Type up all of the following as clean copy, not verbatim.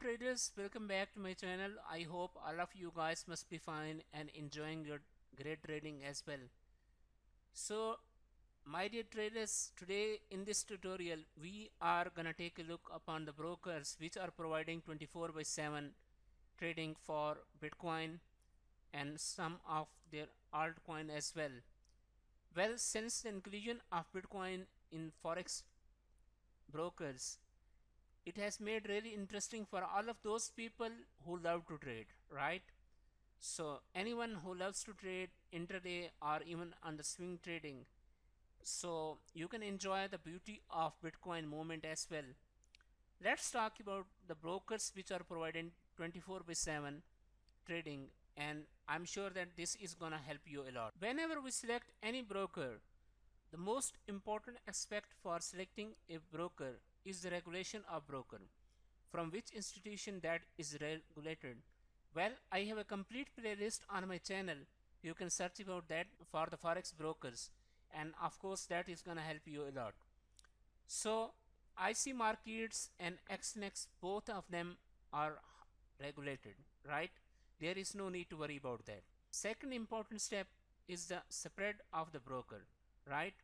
traders, welcome back to my channel. I hope all of you guys must be fine and enjoying your great trading as well. So my dear traders, today in this tutorial we are gonna take a look upon the brokers which are providing 24 by 7 trading for Bitcoin and some of their altcoin as well. Well, since the inclusion of Bitcoin in forex brokers, it has made really interesting for all of those people who love to trade, right? So anyone who loves to trade intraday or even on the swing trading, so you can enjoy the beauty of Bitcoin movement as well. Let's talk about the brokers which are providing 24 by 7 trading, and I'm sure that this is gonna help you a lot. Whenever we select any broker, the most important aspect for selecting a broker is the regulation of broker, from which institution that is regulated. Well, I have a complete playlist on my channel. You can search about that for the forex brokers, and of course that is going to help you a lot. So IC markets and XNX, both of them are regulated, right? There is no need to worry about that. Second important step is the spread of the broker, right?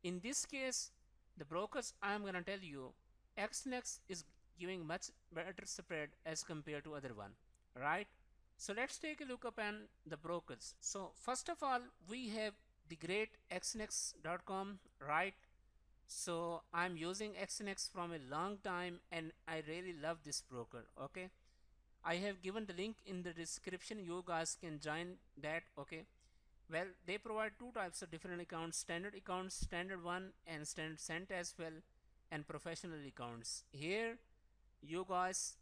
In this case, the brokers I am going to tell you, XNX is giving much better spread as compared to other one, right? So let's take a look upon the brokers. So first of all, we have the great xnx.com, right? So I'm using XNX from a long time and I really love this broker. Okay, I have given the link in the description, you guys can join that. Okay, well, they provide two types of different accounts: standard accounts, standard one, and standard cent as well, and professional accounts. Here you guys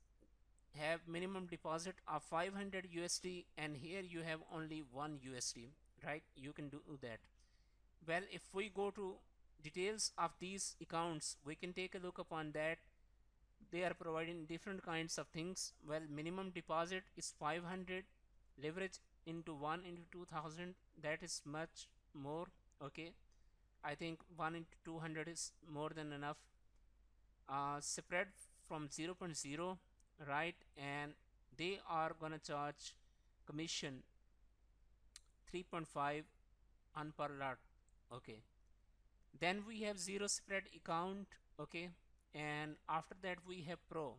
have minimum deposit of 500 USD, and here you have only 1 USD, right? You can do that. Well, if we go to details of these accounts, we can take a look upon that. They are providing different kinds of things. Well, minimum deposit is 500, leverage into 1 into 2000, that is much more. Okay, I think 1 into 200 is more than enough. Spread from 0.0, right? And they are gonna charge commission 3.5 on per lot. Okay, then we have zero spread account. Okay, and after that we have pro.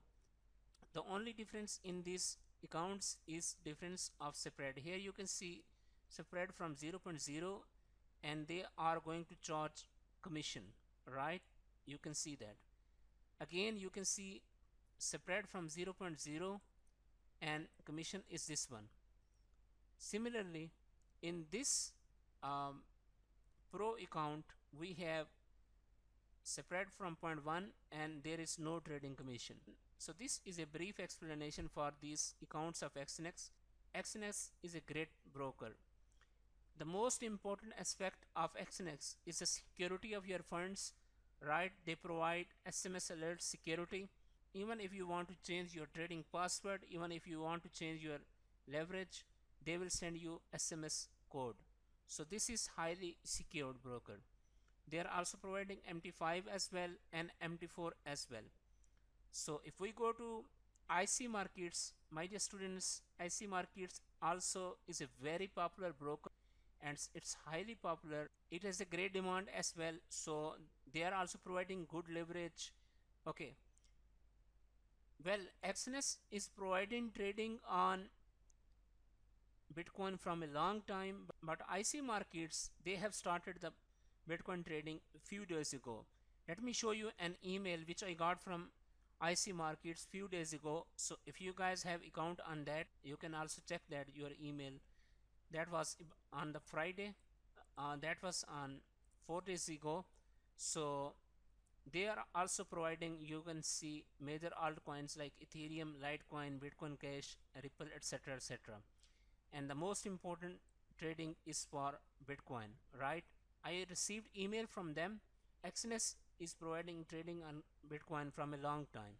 The only difference in these accounts is difference of spread. Here you can see spread from 0.0, and they are going to charge commission, right? You can see that. Again you can see spread from 0.0 and commission is this one. Similarly, in this pro account we have separate from point 1 and there is no trading commission. So this is a brief explanation for these accounts of XNX. XNX is a great broker. The most important aspect of XNX is the security of your funds, right? They provide SMS alert security. Even if you want to change your trading password, even if you want to change your leverage, they will send you SMS code. So this is highly secured broker. They are also providing MT5 as well and MT4 as well. So if we go to IC markets, my dear students, IC markets also is a very popular broker and it's highly popular. It has a great demand as well. So they are also providing good leverage. Okay. Well, XNS is providing trading on Bitcoin from a long time, but IC markets, they have started the Bitcoin trading a few days ago. Let me show you an email which I got from IC markets few days ago. So if you guys have account on that, you can also check that your email. That was on the Friday. That was on 4 days ago. So they are also providing, you can see major altcoins like Ethereum, Litecoin, Bitcoin Cash, Ripple, etc, etc. And the most important trading is for Bitcoin, right? I received email from them. XNS is providing trading on Bitcoin from a long time.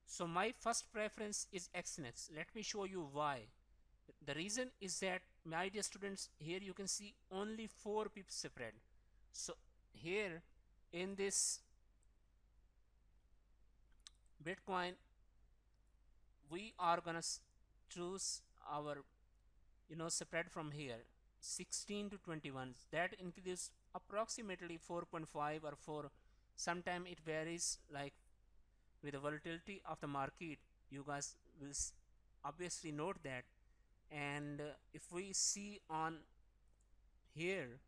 So my first preference is XNS. Let me show you why. The reason is that, my dear students, here you can see only 4 pips spread. So here in this Bitcoin we are gonna choose our spread from here 16 to 21. That includes approximately 4.5 or 4. Sometime it varies, like with the volatility of the market. You guys will obviously note that. And if we see on here,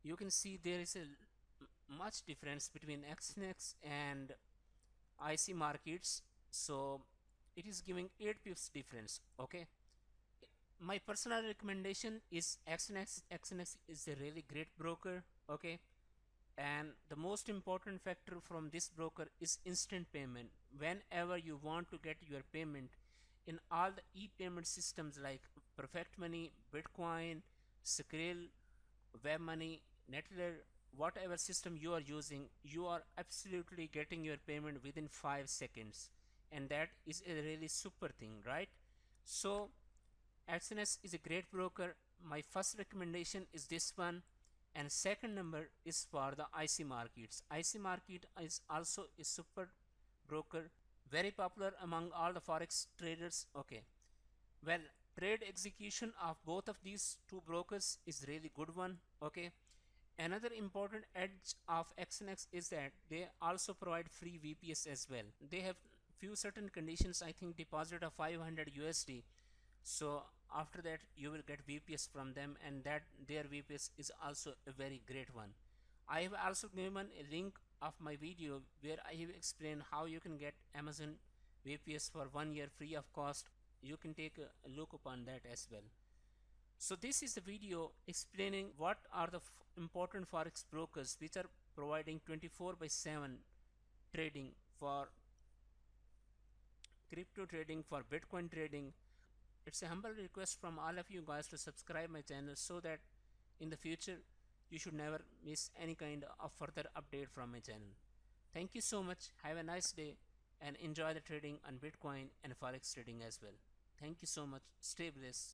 you can see there is a much difference between XNX and IC markets. So it is giving 8 pips difference. Okay, my personal recommendation is XNX. XNX is a really great broker. Okay, and the most important factor from this broker is instant payment. Whenever you want to get your payment in all the e-payment systems like Perfect Money, Bitcoin, Skrill, Webmoney, Netlr, whatever system you are using, you are absolutely getting your payment within 5 seconds, and that is a really super thing, right? So AdSense is a great broker. My first recommendation is this one, and second number is for the IC markets. IC market is also a super broker, very popular among all the forex traders. Okay, well, trade execution of both of these two brokers is really good one. Okay, another important edge of XNX is that they also provide free VPS as well. They have few certain conditions. I think deposit of 500 USD, so after that you will get VPS from them, and that their VPS is also a very great one. I have also given a link of my video where I have explained how you can get Amazon VPS for 1 year free of cost. You can take a look upon that as well. So this is the video explaining what are the important forex brokers which are providing 24 by 7 trading for crypto trading, for Bitcoin trading. It's a humble request from all of you guys to subscribe my channel so that in the future you should never miss any kind of further update from my channel. Thank you so much. Have a nice day and enjoy the trading on Bitcoin and forex trading as well. Thank you so much. Stay blessed.